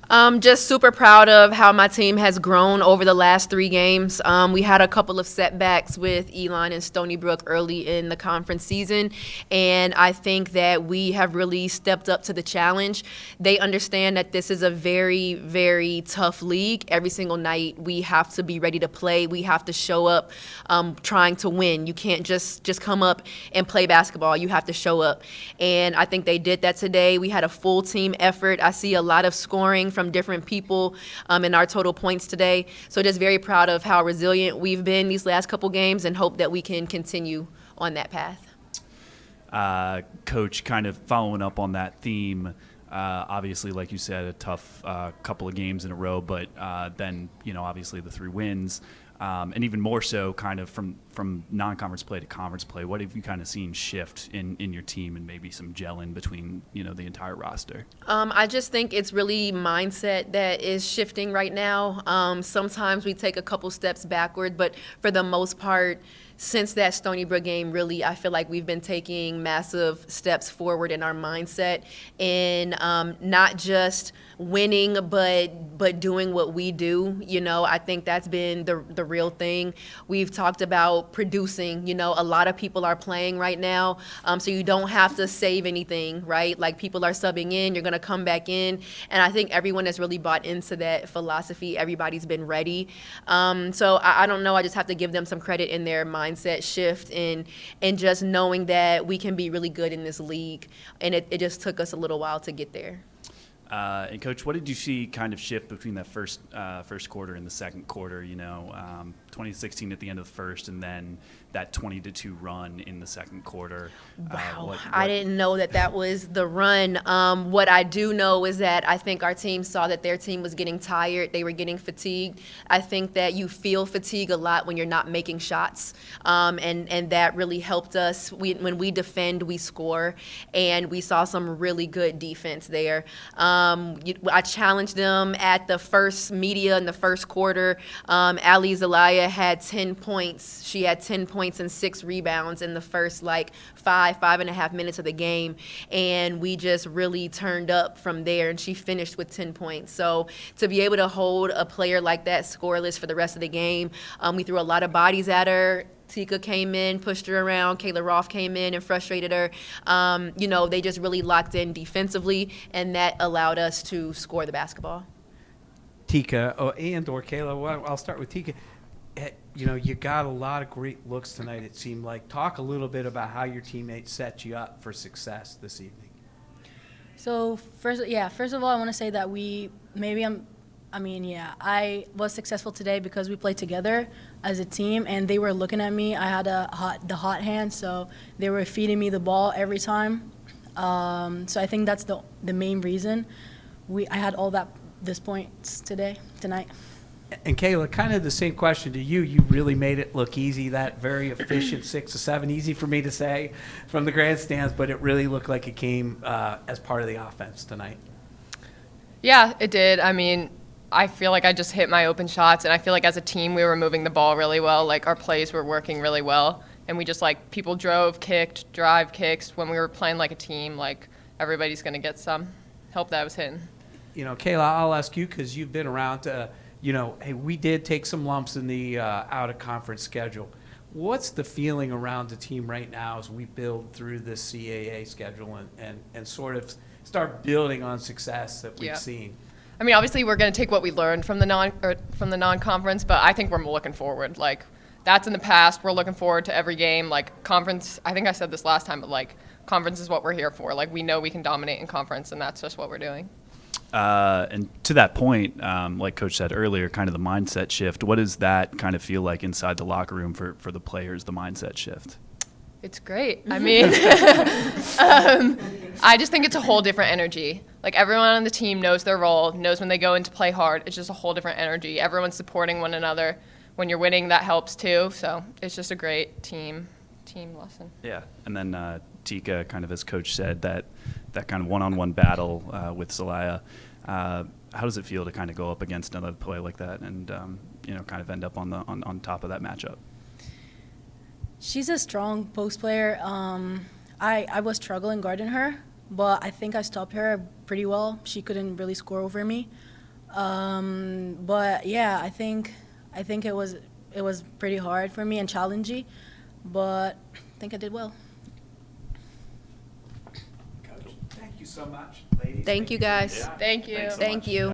Just super proud of how my team has grown over the last 3 games. We had a couple of setbacks with Elon and Stony Brook early in the conference season, and I think that we have really stepped up to the challenge. They understand that this is a very, very tough league. Every single night we have to be ready to play. We have to show up trying to win. You can't just come up and play basketball. You have to show up, and I think they did that today. We had a full team effort. I see a lot of scoring from different people in our total points today. So just very proud of how resilient we've been these last couple games and hope that we can continue on that path. Coach, kind of following up on that theme, obviously, like you said, a tough couple of games in a row, but then, obviously the 3 wins. And even more so kind of from non-conference play to conference play, what have you kind of seen shift in your team and maybe some gelling between, the entire roster? I just think it's really mindset that is shifting right now. Sometimes we take a couple steps backward, but for the most part, since that Stony Brook game, really, I feel like we've been taking massive steps forward in our mindset in not just winning, but doing what we do. I think that's been the real thing. We've talked about producing. A lot of people are playing right now, so you don't have to save anything, right? Like, people are subbing in, you're going to come back in, and I think everyone has really bought into that philosophy. Everybody's been ready. So I don't know. I just have to give them some credit in their mindset shift and just knowing that we can be really good in this league, and it just took us a little while to get there. And Coach, what did you see kind of shift between that first quarter and the second quarter? 2016 at the end of the first, and then that 20-2 run in the second quarter. Wow, I didn't know that was the run. What I do know is that I think our team saw that their team was getting tired. They were getting fatigued. I think that you feel fatigue a lot when you're not making shots, and that really helped us. When we defend, we score, and we saw some really good defense there. I challenged them at the first media in the first quarter. Ali Zelaya had 10 points. She had 10 points and 6 rebounds in the first 5.5 minutes of the game, and we just really turned up from there, and she finished with 10 points. So to be able to hold a player like that scoreless for the rest of the game, we threw a lot of bodies at her. Tika came in, pushed her around. Kayla Rolph came in and frustrated her. They just really locked in defensively, and that allowed us to score the basketball. Tika or Kayla, well, I'll start with Tika. You got a lot of great looks tonight, it seemed like. Talk a little bit about how your teammates set you up for success this evening. So, first of all, I want to say that I was successful today because we played together as a team, and they were looking at me. I had the hot hand, so they were feeding me the ball every time. So I think that's the main reason. I had all this points tonight. And Kayla, kind of the same question to you. You really made it look easy, that very efficient 6-7. Easy for me to say from the grandstands, but it really looked like it came as part of the offense tonight. Yeah, it did. I feel like I just hit my open shots, and I feel like as a team we were moving the ball really well. Our plays were working really well, and we just people drove, kicked, drive kicks. When we were playing like a team, everybody's going to get some help that I was hitting. Kayla, I'll ask you because you've been around. Hey, we did take some lumps in the out-of-conference schedule. What's the feeling around the team right now as we build through this CAA schedule and sort of start building on success that we've seen? Obviously we're going to take what we learned from the non-conference, but I think we're looking forward. That's in the past. We're looking forward to every game. Conference, I think I said this last time, but conference is what we're here for. We know we can dominate in conference, and that's just what we're doing. And to that point, like Coach said earlier, kind of the mindset shift, what does that kind of feel like inside the locker room for the players, the mindset shift? It's great. I just think it's a whole different energy. Everyone on the team knows their role, knows when they go in to play hard. It's just a whole different energy. Everyone's supporting one another. When you're winning, that helps too. So it's just a great team lesson. Yeah, and then Tika, kind of as Coach said, that kind of one-on-one battle with Zelaya. How does it feel to kind of go up against another play like that and kind of end up on top of that matchup? She's a strong post player. I was struggling guarding her, but I think I stopped her pretty well. She couldn't really score over me. But yeah, I think it was pretty hard for me and challenging, but I think I did well. Coach, thank you so much, ladies. Thank you, guys. Yeah. Thank you. Thanks so Thank much. you.